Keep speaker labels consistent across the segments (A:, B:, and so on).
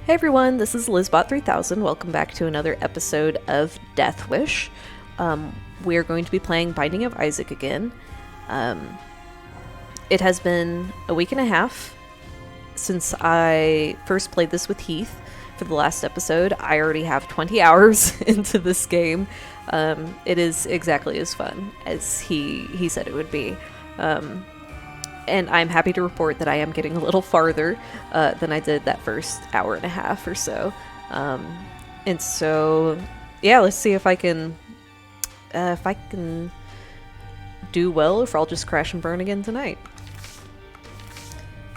A: Hey everyone, this is Lizbot3000. Welcome back to another episode of Deathwish. We are going to be playing Binding of Isaac again. It has been a week and a half since I first played this with Heath for the last episode. I already have 20 hours into this game. It is exactly as fun as he said it would be. And I'm happy to report that I am getting a little farther than I did that first hour and a half or so. And so, yeah, let's see if I can do well, or if I'll just crash and burn again tonight.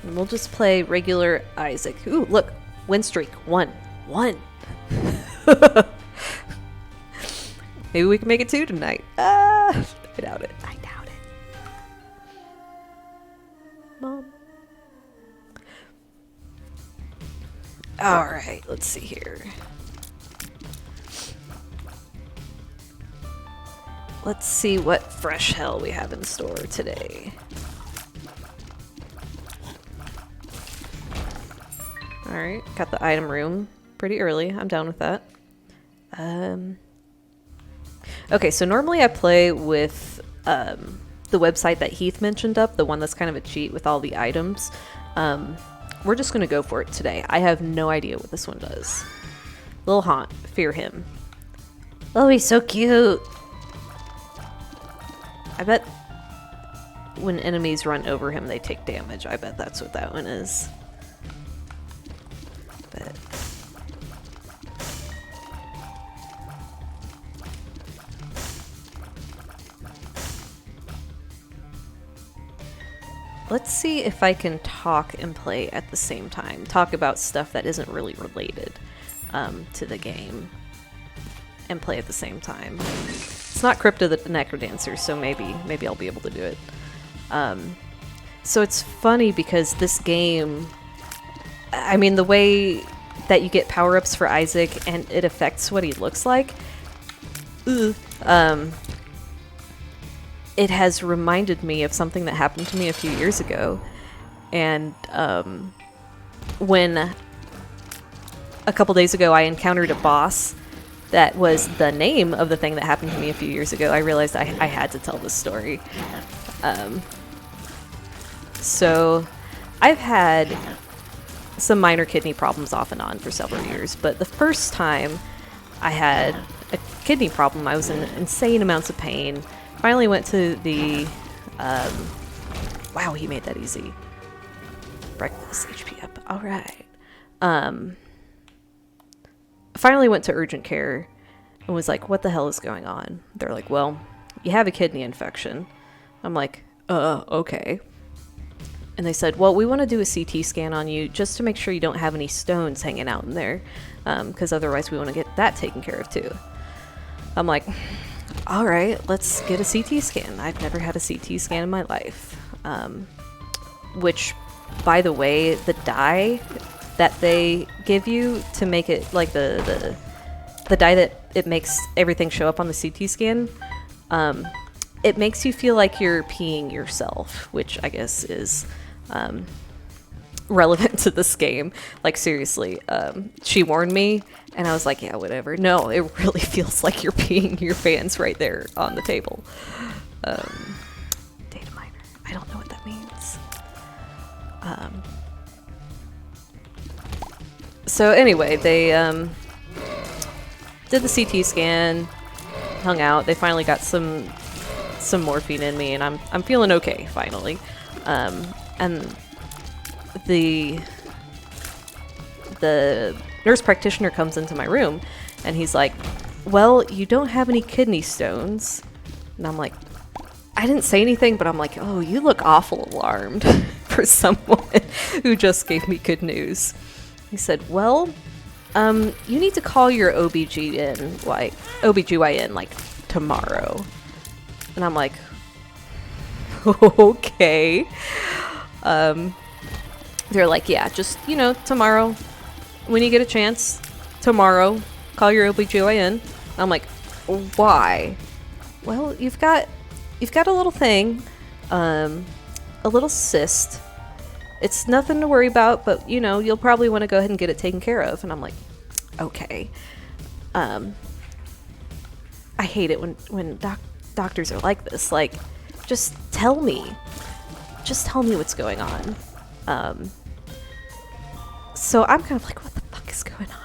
A: And we'll just play regular Isaac. Ooh, look, win streak, one. Maybe we can make it 2 tonight. I doubt it. Mom. Alright, let's see here. Let's see what fresh hell we have in store today. Alright, got the item room pretty early. I'm down with that. Okay, so normally I play with the website that Heath mentioned up, the one that's kind of a cheat with all the items. We're just gonna go for it today. I have no idea what this one does. Lil Haunt, fear him. Oh, he's so cute! I bet when enemies run over him, they take damage. I bet that's what that one is. But let's see if I can talk and play at the same time. Talk about stuff that isn't really related to the game. And play at the same time. It's not Crypto the Necrodancer, so maybe I'll be able to do it. So it's funny because this game... I mean, the way that you get power-ups for Isaac and it affects what he looks like... it has reminded me of something that happened to me a few years ago. And when a couple days ago I encountered a boss that was the name of the thing that happened to me a few years ago, I realized I had to tell this story. So I've had some minor kidney problems off and on for several years, but the first time I had a kidney problem, I was in insane amounts of pain. Finally went to the, wow, he made that easy. Breakfast HP up, alright. Finally went to urgent care and was like, what the hell is going on? They're like, well, you have a kidney infection. I'm like, okay. And they said, well, we want to do a CT scan on you just to make sure you don't have any stones hanging out in there, because otherwise we want to get that taken care of too. I'm like... Alright, let's get a CT scan. I've never had a CT scan in my life. Which, by the way, the dye that they give you to make it, like the dye that it makes everything show up on the CT scan, it makes you feel like you're peeing yourself, which I guess is relevant to this game. Like, seriously, she warned me, and I was like, yeah, whatever. No, it really feels like you're peeing your fans right there on the table. Data miner. I don't know what that means. So anyway, they did the CT scan, hung out. They finally got some morphine in me, and I'm feeling okay finally. And the nurse practitioner comes into my room and he's like, well, you don't have any kidney stones. And I'm like, I didn't say anything, but I'm like, oh, you look awful alarmed for someone who just gave me good news. He said, well, you need to call your OBGYN like tomorrow. And I'm like, okay. They're like, yeah, just, tomorrow, when you get a chance, tomorrow, call your OBGYN. I'm like, why? Well, you've got a little thing, a little cyst It's nothing to worry about, but, you know, you'll probably want to go ahead and get it taken care of. And I'm like, okay. I hate it when doctors are like this. Like, just tell me. Just tell me what's going on. So I'm kind of like, what the fuck is going on?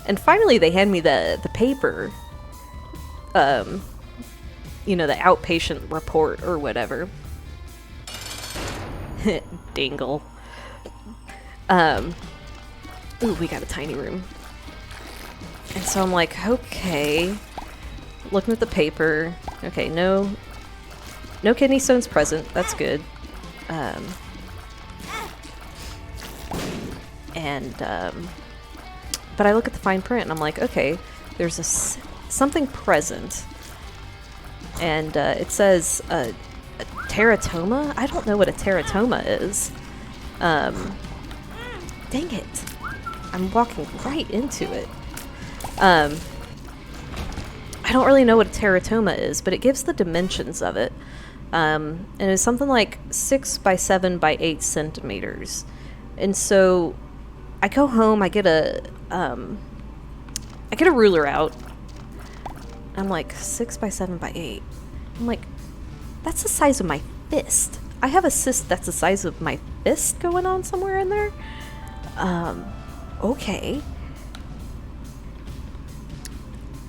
A: And finally they hand me the paper. You know, the outpatient report or whatever. Dingle. Ooh, we got a tiny room. And so I'm like, okay. Looking at the paper. Okay, no kidney stones present. That's good. But I look at the fine print and I'm like, okay, there's something present. And it says a teratoma? I don't know what a teratoma is. Dang it. I'm walking right into it. I don't really know what a teratoma is, but it gives the dimensions of it. And it's something like 6 by 7 by 8 centimeters. And so I go home, I get a ruler out. I'm like, 6 by 7 by 8. I'm like, that's the size of my fist. I have a cyst that's the size of my fist going on somewhere in there. Okay.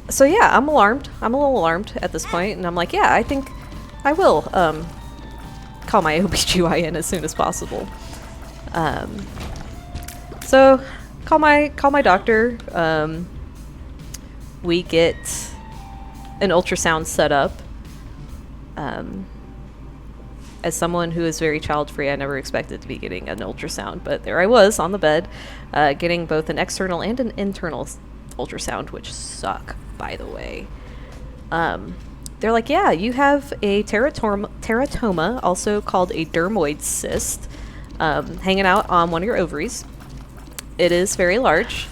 A: So yeah, I'm alarmed. I'm a little alarmed at this point, and I'm like, yeah, I think I will call my OBGYN as soon as possible. So call my doctor. We get an ultrasound set up. As someone who is very child-free, I never expected to be getting an ultrasound, but there I was on the bed, getting both an external and an internal ultrasound, which suck, by the way. They're like, yeah, you have a teratoma, also called a dermoid cyst, hanging out on one of your ovaries. It is very large.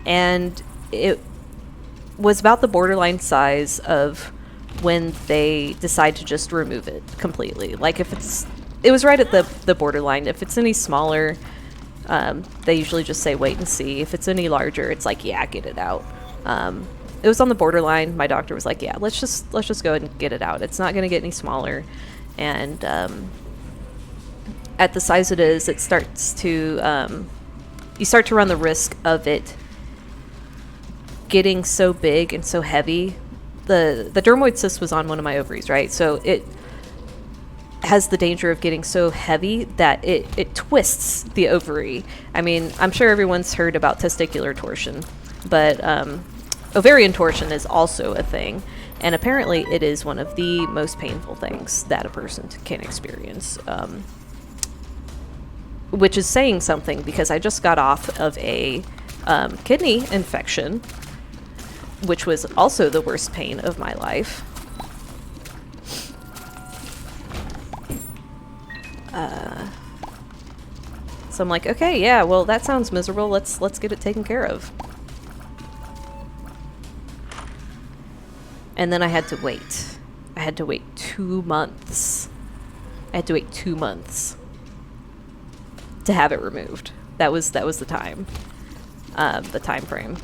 A: And it was about the borderline size of when they decide to just remove it completely. Like, if it was right at the borderline. If it's any smaller, they usually just say wait and see. If it's any larger, it's like, yeah, get it out. It was on the borderline. My doctor was like, yeah, let's just go ahead and get it out. It's not going to get any smaller. And at the size it is, it starts to you start to run the risk of it getting so big and so heavy. The dermoid cyst was on one of my ovaries, right? So it has the danger of getting so heavy that it twists the ovary. I mean, I'm sure everyone's heard about testicular torsion, but ovarian torsion is also a thing, and apparently it is one of the most painful things that a person can experience, which is saying something, because I just got off of a kidney infection, which was also the worst pain of my life. So I'm like, okay, yeah, well, that sounds miserable. Let's get it taken care of. And then I had to wait. I had to wait 2 months. I had to wait 2 months to have it removed. That was the time frame.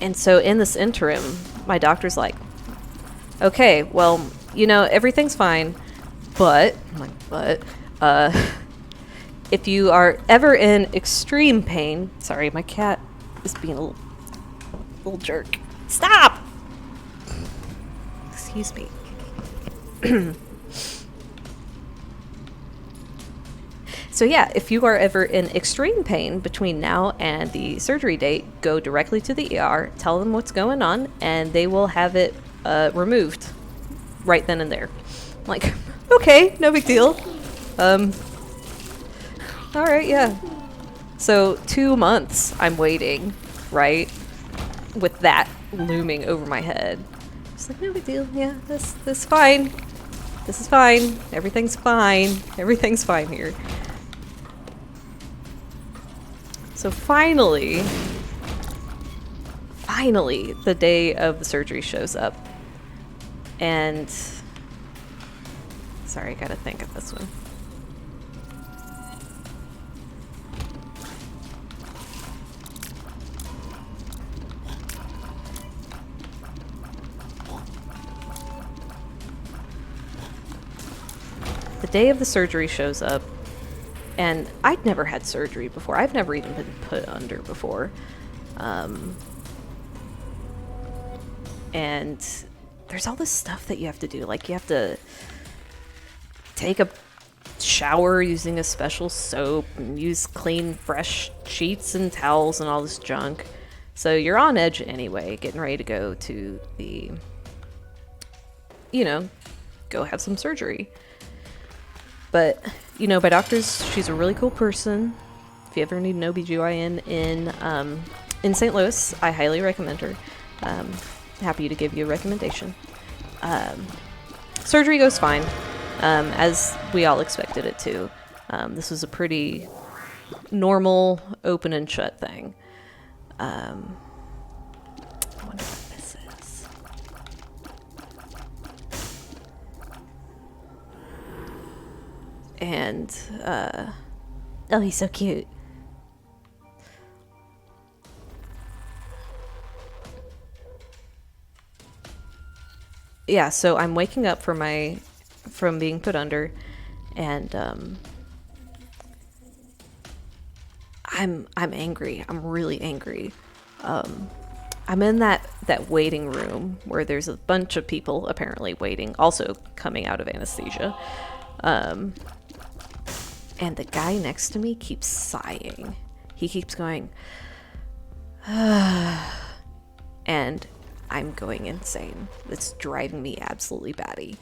A: And so in this interim, my doctor's like, okay, well, you know, everything's fine, but, I'm like, if you are ever in extreme pain, sorry, my cat is being a little jerk. Stop! Excuse me. So yeah, if you are ever in extreme pain between now and the surgery date, go directly to the ER, tell them what's going on, and they will have it removed right then and there. I'm like, okay, no big deal. All right, yeah. So 2 months I'm waiting, right, with that looming over my head. Just like, no big deal. Yeah, this is fine. This is fine. Everything's fine. Everything's fine here. So finally, finally, the day of the surgery shows up. And... Sorry, I gotta think of this one. The day of the surgery shows up, and I'd never had surgery before. I've never even been put under before. And there's all this stuff that you have to do. Like, you have to take a shower using a special soap and use clean, fresh sheets and towels and all this junk. So you're on edge anyway, getting ready to go to the, you know, go have some surgery. But, you know, my doctor's, she's a really cool person. If you ever need an OBGYN in St. Louis, I highly recommend her. Happy to give you a recommendation. Surgery goes fine, as we all expected it to. This was a pretty normal open and shut thing. I wonder what this is. And, oh, he's so cute. Yeah, so I'm waking up from being put under, and I'm angry. I'm really angry. I'm in that waiting room where there's a bunch of people apparently waiting, also coming out of anesthesia. And the guy next to me keeps sighing. He keeps going, and I'm going insane. It's driving me absolutely batty.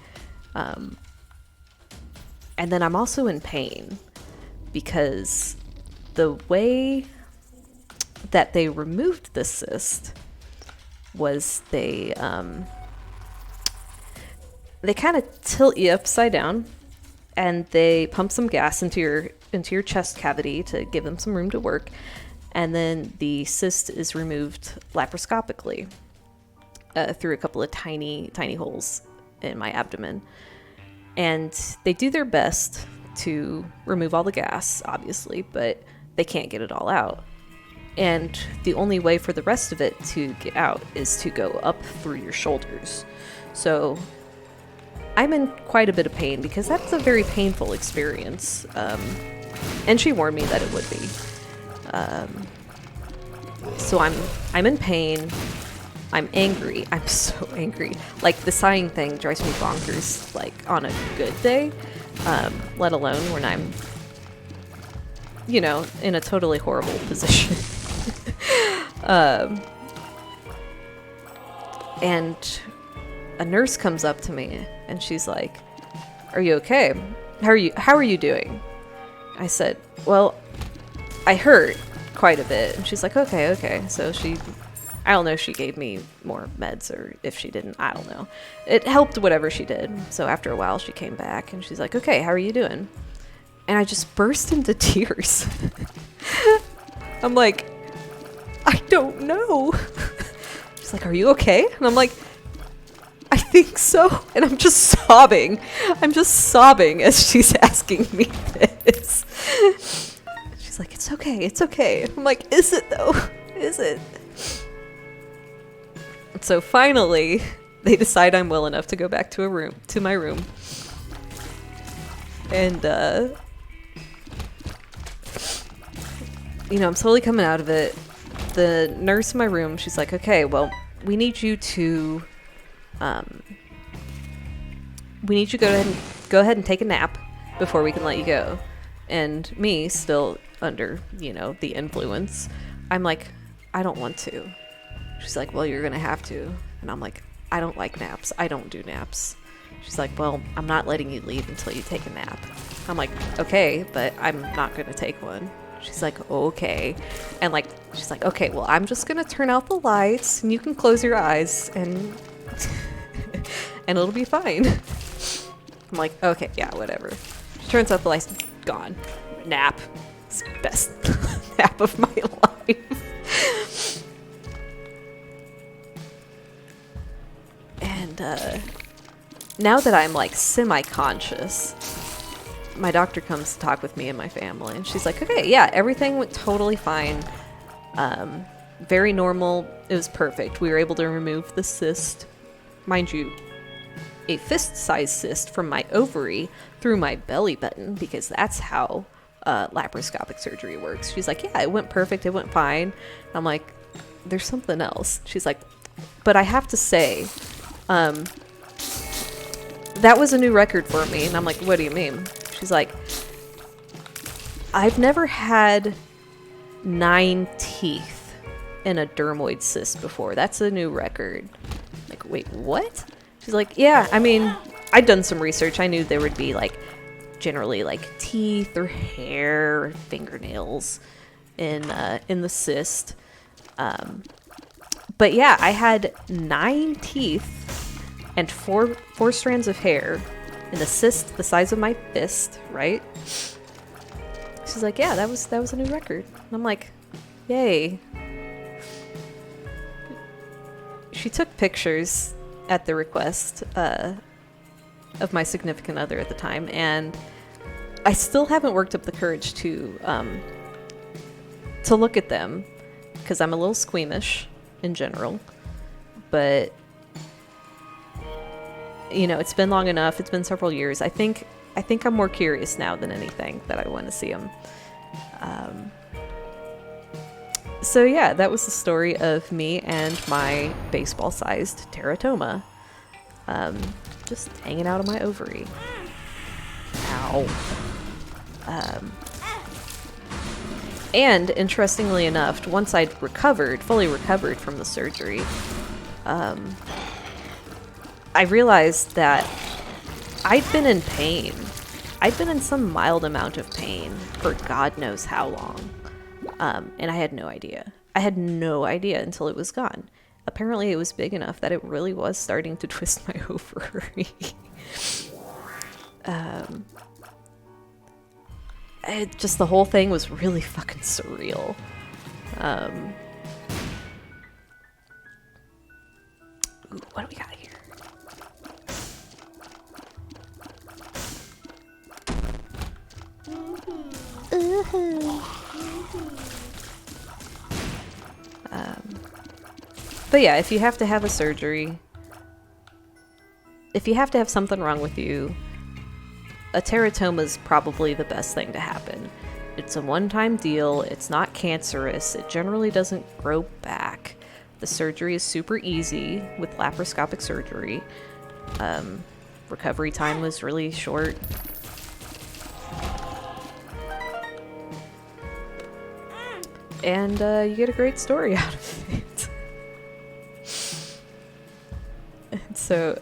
A: And then I'm also in pain because the way that they removed the cyst was they kind of tilt you upside down, and they pump some gas into your chest cavity to give them some room to work, and then the cyst is removed laparoscopically. Through a couple of tiny holes in my abdomen. And they do their best to remove all the gas, obviously, but they can't get it all out. And the only way for the rest of it to get out is to go up through your shoulders. So I'm in quite a bit of pain because that's a very painful experience. And she warned me that it would be. So I'm in pain. I'm angry. I'm so angry. Like, the sighing thing drives me bonkers, like, on a good day, let alone when I'm, you know, in a totally horrible position. And a nurse comes up to me, and she's like, "Are you okay? How are you doing?" I said, "Well, I hurt quite a bit." And she's like, okay. So I don't know if she gave me more meds or if she didn't. I don't know. It helped whatever she did. So after a while, she came back and she's like, "Okay, how are you doing?" And I just burst into tears. I'm like, "I don't know." She's like, "Are you okay?" And I'm like, "I think so." And I'm just sobbing. I'm just sobbing as she's asking me this. She's like, "It's okay. It's okay." I'm like, "Is it though? Is it?" So finally, they decide I'm well enough to go back to my room. And, you know, I'm slowly coming out of it. The nurse in my room, she's like, "Okay, well, we need you to go ahead and take a nap before we can let you go." And me, still under, you know, the influence, I'm like, "I don't want to." She's like, "Well, you're gonna have to." And I'm like, "I don't like naps. I don't do naps." She's like, "Well, I'm not letting you leave until you take a nap." I'm like, "Okay, but I'm not gonna take one." She's like, "Okay." And like, she's like, "Okay, well, I'm just gonna turn out the lights and you can close your eyes and and it'll be fine." I'm like, "Okay, yeah, whatever." She turns out the lights, gone. Nap. It's the best nap of my life. And now that I'm like semi-conscious, my doctor comes to talk with me and my family, and she's like, okay, yeah, everything went totally fine. Very normal. It was perfect. We were able to remove the cyst. Mind you, a fist-sized cyst from my ovary through my belly button, because that's how laparoscopic surgery works. She's like, yeah, it went perfect. It went fine. I'm like, there's something else. She's like, but I have to say, that was a new record for me. And I'm like, what do you mean? She's like, I've never had 9 teeth in a dermoid cyst before. That's a new record. I'm like, wait, what? She's like, yeah, I mean, I'd done some research. I knew there would be like generally like teeth or hair or fingernails in the cyst. But yeah, I had 9 teeth and four strands of hair in a cyst the size of my fist, right? She's like, yeah, that was a new record. And I'm like, yay. She took pictures at the request of my significant other at the time, and I still haven't worked up the courage to look at them, because I'm a little squeamish in general. But you know, it's been long enough. It's been several years. I think I'm more curious now than anything that I want to see them. So yeah, that was the story of me and my baseball-sized teratoma, just hanging out of my ovary. Ow. And interestingly enough, once I'd fully recovered from the surgery, I realized that I'd been in pain. I'd been in some mild amount of pain for God knows how long. And I had no idea. I had no idea until it was gone. Apparently it was big enough that it really was starting to twist my ovary. Just the whole thing was really fucking surreal. Ooh, what do we got here? But yeah, if you have to have a surgery, if you have to have something wrong with you, a teratoma is probably the best thing to happen. It's a one-time deal, it's not cancerous, it generally doesn't grow back. The surgery is super easy with laparoscopic surgery. Recovery time was really short. And you get a great story out of it. So,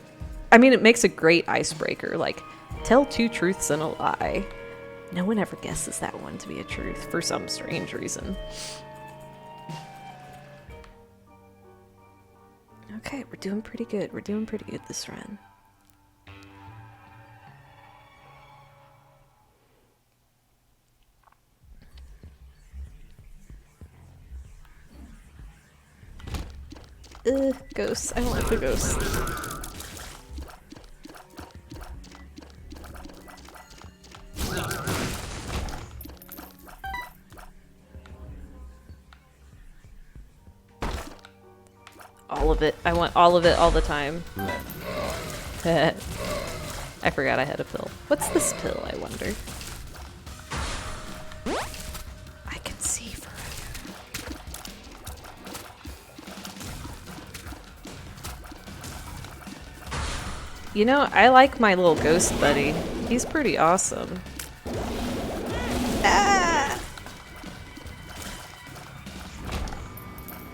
A: I mean, it makes a great icebreaker. Like, tell 2 truths and a lie. No one ever guesses that one to be a truth for some strange reason. Okay, we're doing pretty good. We're doing pretty good this run. Ghosts. I don't like the ghosts. All of it. I want all of it all the time. I forgot I had a pill. What's this pill, I wonder? I can see forever. You know, I like my little ghost buddy. He's pretty awesome. Ah!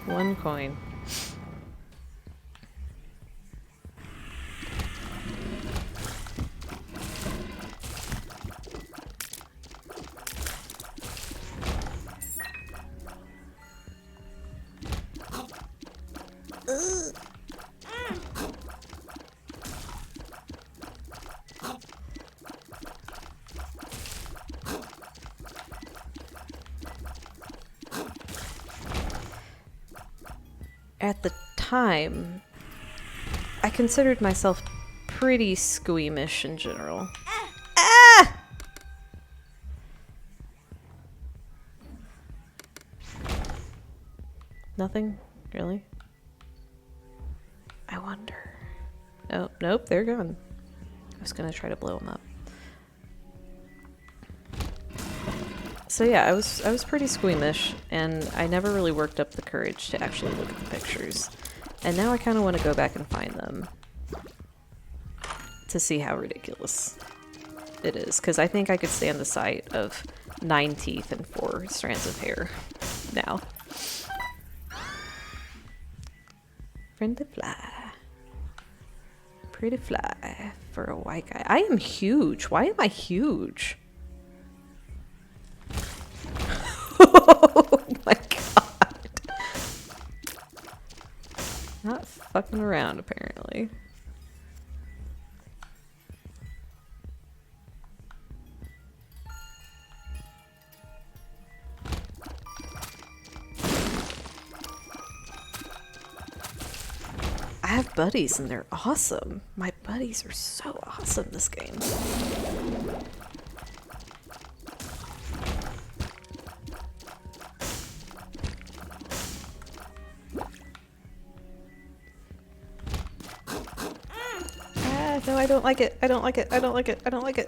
A: 1 coin. At the time, I considered myself pretty squeamish in general. Ah! Nothing? Really? I wonder. Oh, nope, they're gone. I was gonna try to blow them up. So yeah, I was pretty squeamish, and I never really worked up the courage to actually look at the pictures. And now I kind of want to go back and find them to see how ridiculous it is, because I think I could stand the sight of 9 teeth and 4 strands of hair now. Friendly fly. Pretty fly for a white guy. I am huge. Why am I huge? Oh my god. Not fucking around, apparently. I have buddies and they're awesome. My buddies are so awesome this game. No, I don't like it. I don't like it. I don't like it. I don't like it.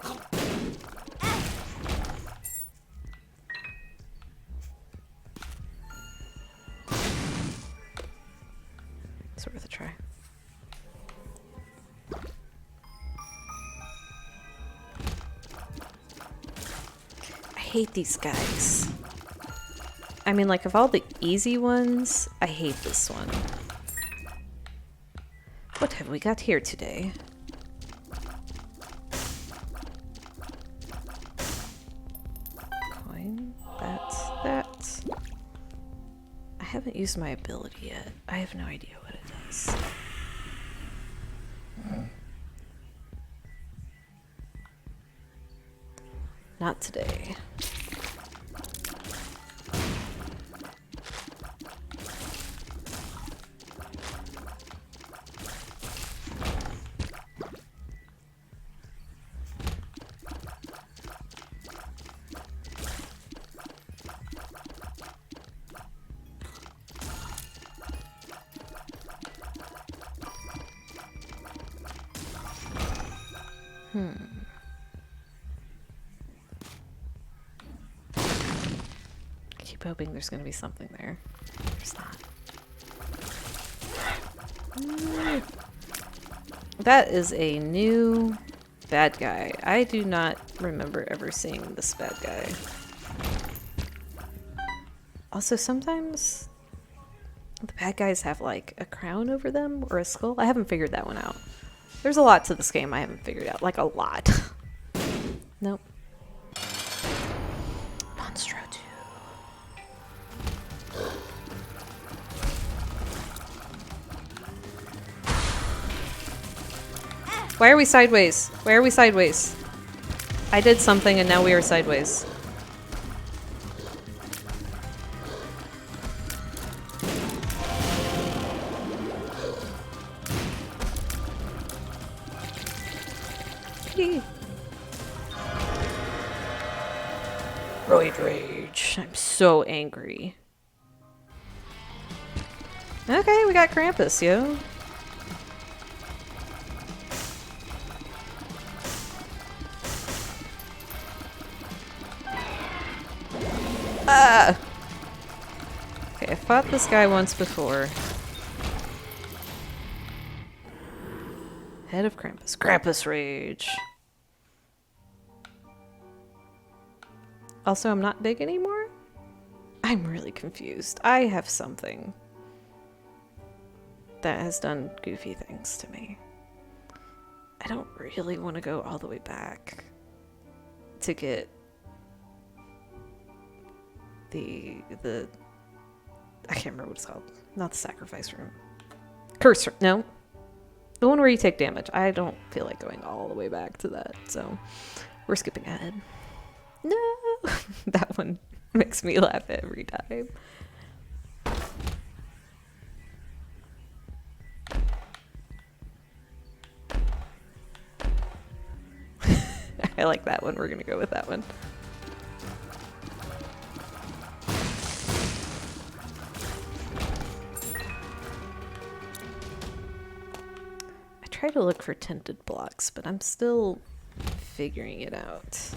A: It's worth a try. I hate these guys. I mean, like, of all the easy ones, I hate this one. What have we got here today? That. I haven't used my ability yet. I have no idea what it does. Not today. I keep hoping there's gonna be something there. There's not. That is a new bad guy. I do not remember ever seeing this bad guy. Also, sometimes the bad guys have like a crown over them or a skull. I haven't figured that one out. There's a lot to this game I haven't figured out. Like, a lot. Nope. Monstro 2. Why are we sideways? Why are we sideways? I did something and now we are sideways. Roid rage. I'm so angry. Okay, we got Krampus, yo. Ah! Okay, I fought this guy once before. Head of Krampus. Krampus rage. Also, I'm not big anymore? I'm really confused. I have something that has done goofy things to me. I don't really want to go all the way back to get the I can't remember what it's called. Not the sacrifice room. Curse room. No. The one where you take damage. I don't feel like going all the way back to that, so we're skipping ahead. No! That one makes me laugh every time. I like that one. We're gonna go with that one. I try to look for tinted blocks, but I'm still figuring it out.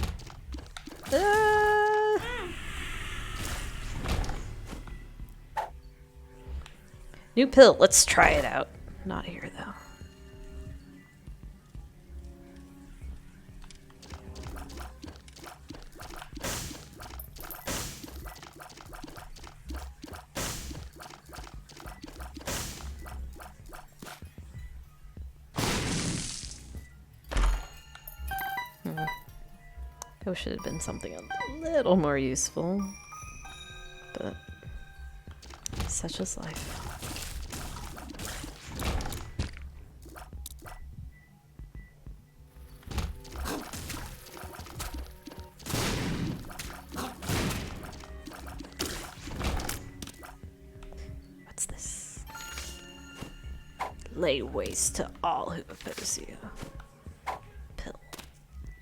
A: New pill. Let's try it out. Not here, though. I wish it had been something a little more useful, but such is life. What's this? Lay waste to all who oppose you. Pill.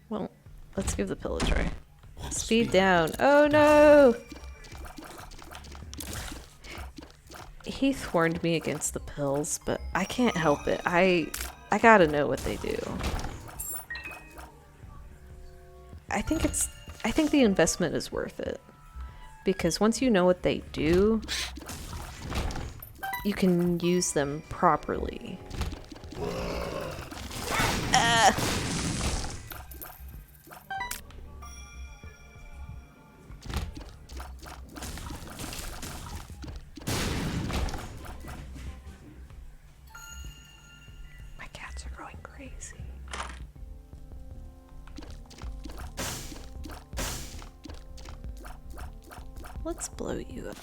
A: Well, let's give the pill a try. Speed down. Oh no! Heath warned me against the pills, but I can't help it. I gotta know what they do. I think the investment is worth it. Because once you know what they do, you can use them properly. My cats are going crazy. Let's blow you up.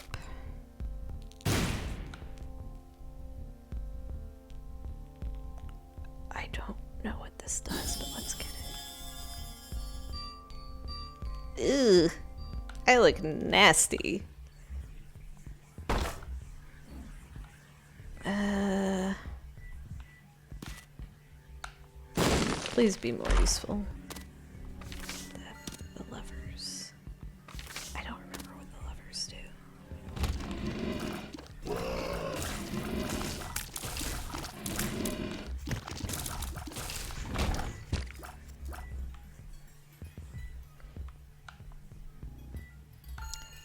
A: I don't know what this does, but let's get it. Ugh. I look nasty. Please be more useful. The levers. I don't remember what the levers do.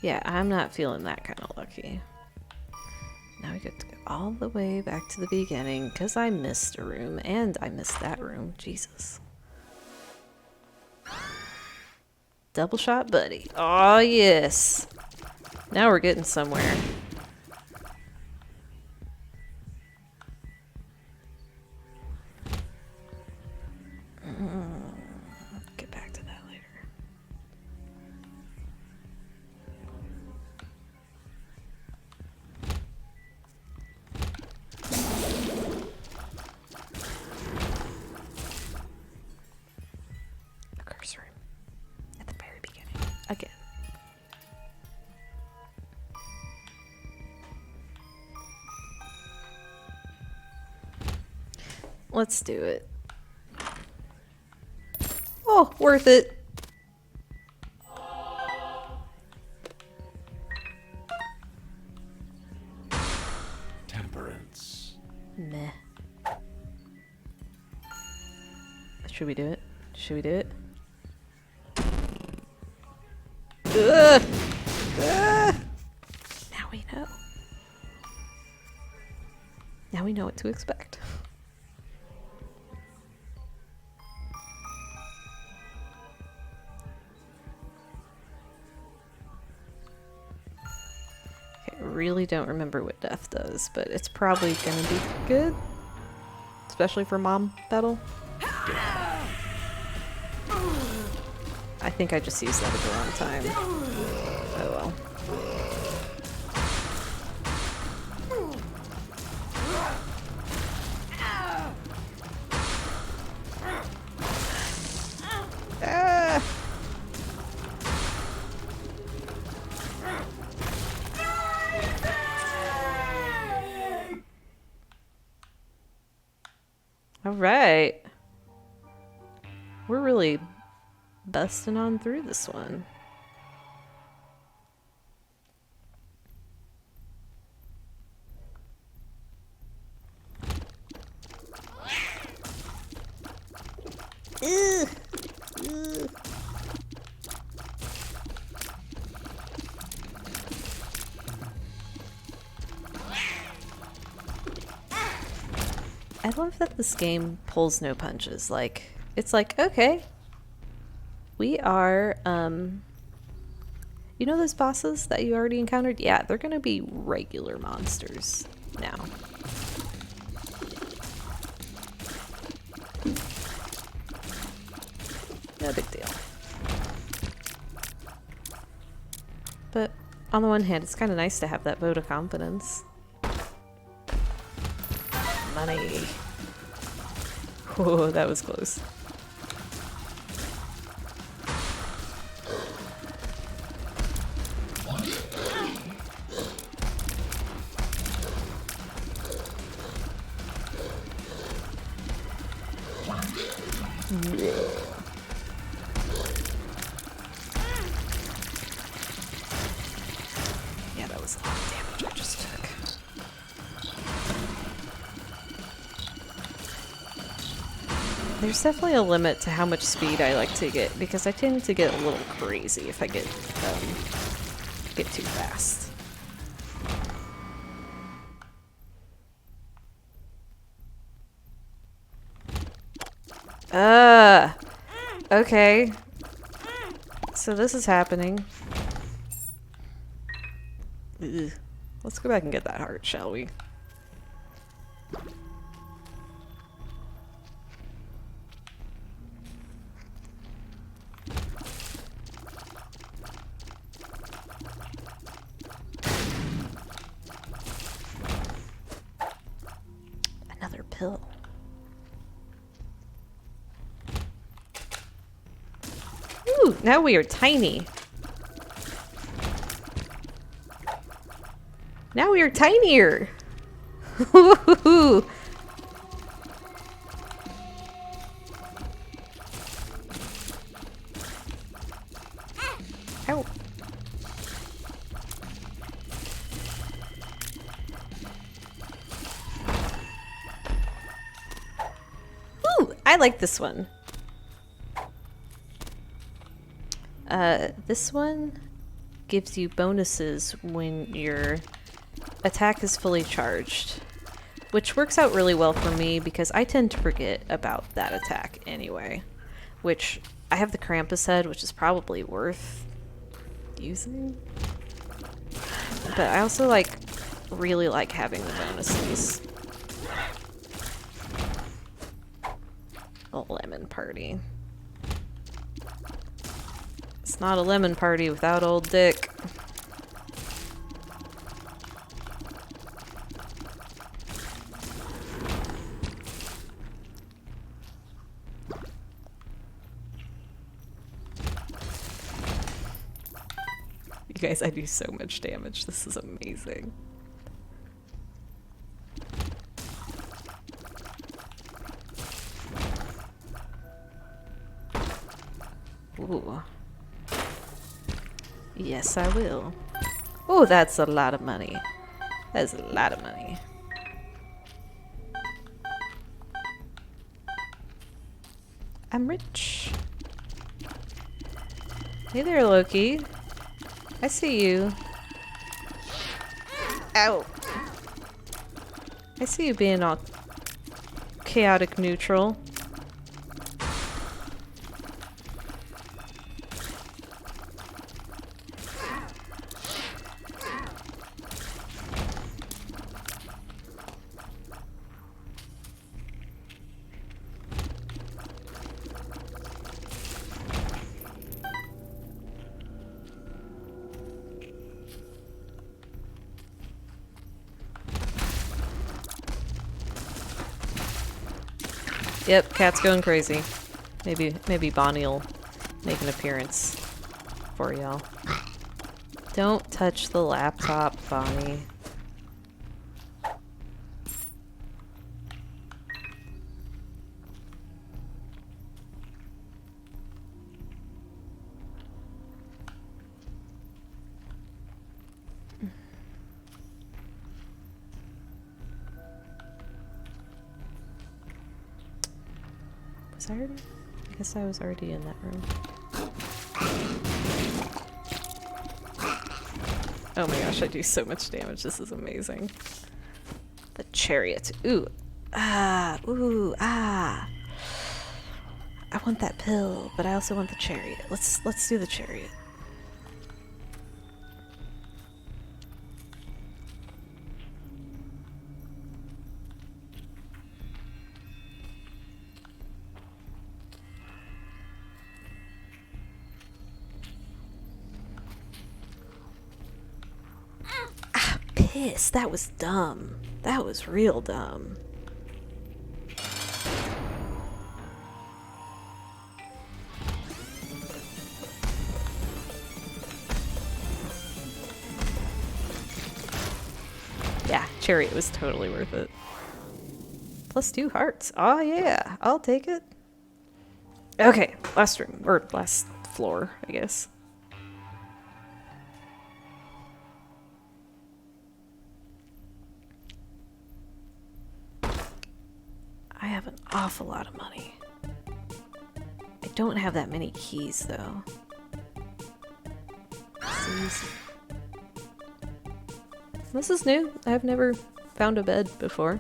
A: Yeah, I'm not feeling that kind of lucky. Now we get to go all the way back to the beginning because I missed a room and I missed that room. Jesus. Double shot buddy. Oh, yes. Now we're getting somewhere. Get back to that later. A curse room. At the very beginning. Again. Let's do it. Oh, worth it.
B: Temperance.
A: Meh. Should we do it? Should we do it? Ugh! Ugh! Now we know. Now we know what to expect. Okay, I really don't remember what death does, but it's probably gonna be good. Especially for mom battle. I think I just used that at the wrong time. Oh well. Ah! All right. We're really busting on through this one. Ugh. Ugh. I love that this game pulls no punches. Like, it's like, okay, we are, you know those bosses that you already encountered? Yeah, they're gonna be regular monsters now. No big deal. But on the one hand, it's kind of nice to have that vote of confidence. Money. Whoa, that was close. Yeah, that was a lot of damage I just took. There's definitely a limit to how much speed I like to get, because I tend to get a little crazy if I get too fast. Okay. So this is happening. Ugh. Let's go back and get that heart, shall we? Another pill. Ooh, now we are tiny. Now we are tinier. Ow. Ooh, I like this one. This one gives you bonuses when your attack is fully charged, which works out really well for me because I tend to forget about that attack anyway, which I have the Krampus head, which is probably worth using, but I also really like having the bonuses. A lemon party. It's not a lemon party without old Dick. You guys, I do so much damage. This is amazing. Ooh. Yes, I will. Oh, that's a lot of money. That's a lot of money. I'm rich. Hey there, Loki. I see you. Ow. I see you being all chaotic neutral. Yep, cat's going crazy. Maybe Bonnie'll make an appearance for y'all. Don't touch the laptop, Bonnie. Was I already? I guess I was already in that room. Oh my gosh, I do so much damage. This is amazing. The chariot. Ooh. Ah. Ooh. Ah. I want that pill, but I also want the chariot. Let's do the chariot. Ah, piss. That was dumb. That was real dumb. Yeah, chariot was totally worth it. Plus 2 hearts. Oh yeah, I'll take it. Okay, last room, or last floor, I guess. I have an awful lot of money. I don't have that many keys, though. This is new. I've never found a bed before.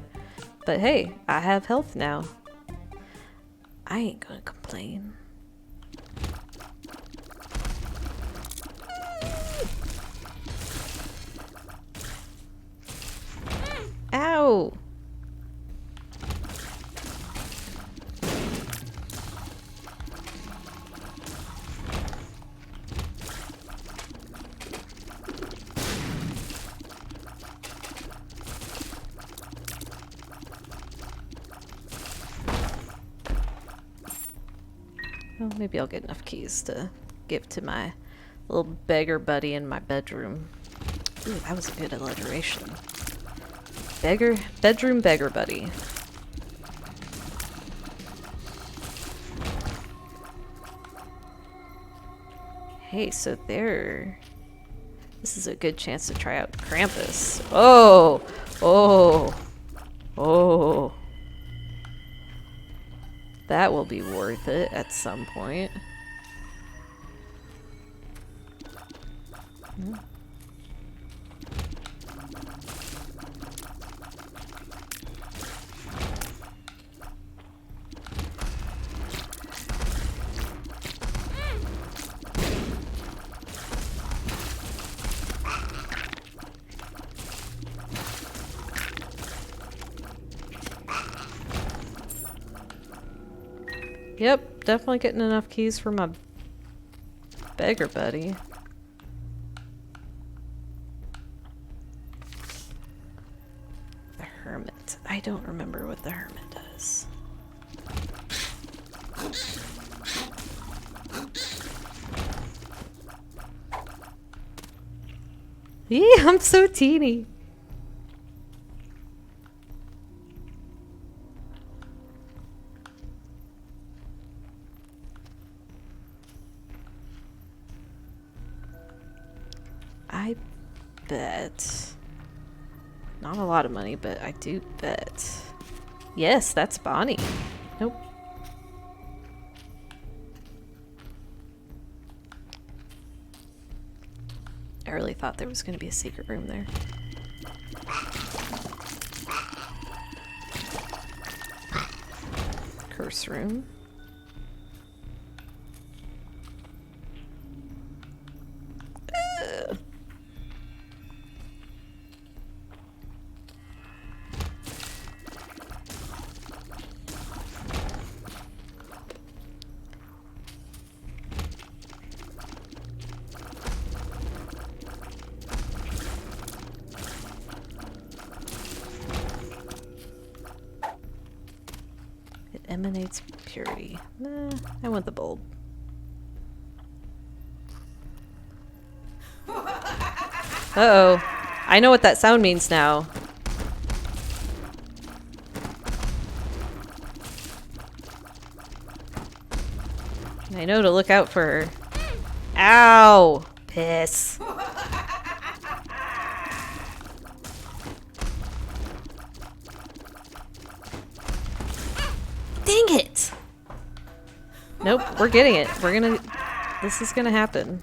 A: But hey, I have health now. I ain't gonna complain. Ow! Well, maybe I'll get enough keys to give to my little beggar buddy in my bedroom. Ooh, that was a good alliteration. Bedroom beggar buddy. Hey, so there... This is a good chance to try out Krampus. Oh! Oh! Oh! That will be worth it at some point. Hmm. Yep, definitely getting enough keys for my beggar buddy. The hermit. I don't remember what the hermit does. Eee, I'm so teeny. I bet. Not a lot of money, but I do bet. Yes, that's Bonnie. Nope. I really thought there was going to be a secret room there. Curse room. Emanates purity. Nah, I want the bulb. Uh-oh. I know what that sound means now. I know to look out for her. Ow! Piss. Dang it! Nope, we're getting it. This is gonna happen.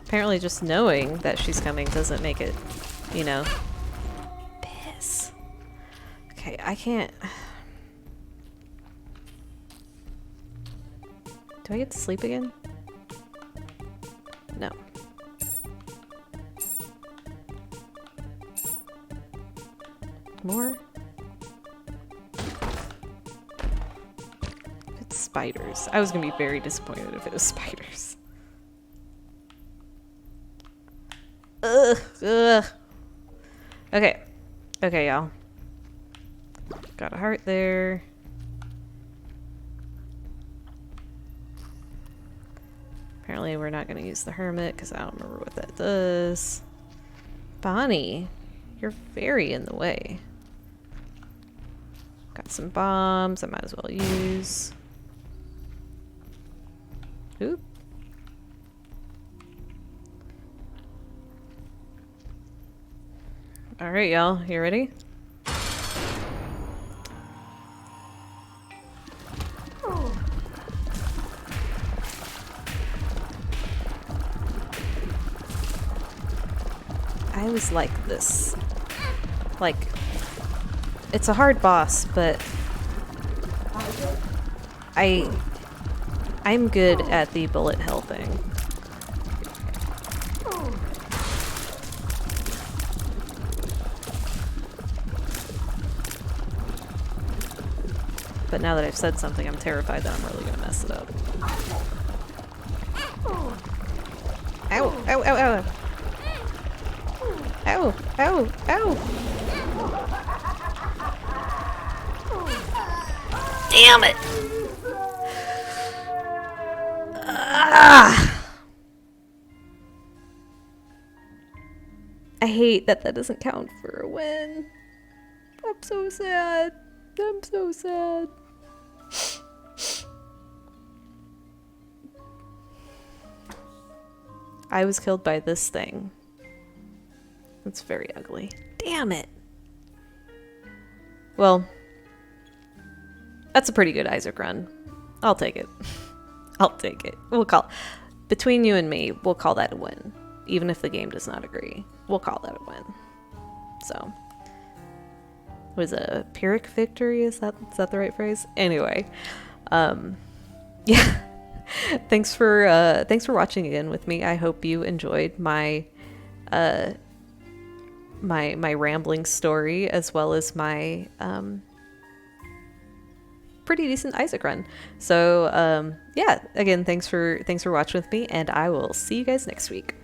A: Apparently just knowing that she's coming doesn't make it, you know. Piss. Okay, I can't... Do I get to sleep again? No. More? It's spiders. I was gonna be very disappointed if it was spiders. Ugh. Ugh. Okay. Okay, y'all. Got a heart there. Apparently we're not going to use the hermit because I don't remember what that does. Bonnie, you're very in the way. Got some bombs I might as well use. Oop. Alright, y'all. You ready? I always like this. Like, it's a hard boss, but I'm good at the bullet hell thing. But now that I've said something, I'm terrified that I'm really gonna mess it up. Ow! Ow! Ow! Ow! Ow! Ow! Ow! Damn it! Ah! I hate that that doesn't count for a win. I'm so sad. I'm so sad. I was killed by this thing. It's very ugly. Damn it. Well, that's a pretty good Isaac run. I'll take it. I'll take it. We'll call, between you and me, we'll call that a win. Even if the game does not agree, we'll call that a win. So, was a Pyrrhic victory? Is that the right phrase? Anyway, yeah. Thanks for watching again with me. I hope you enjoyed my my rambling story as well as my pretty decent Isaac run. So yeah, again, thanks for watching with me, and I will see you guys next week.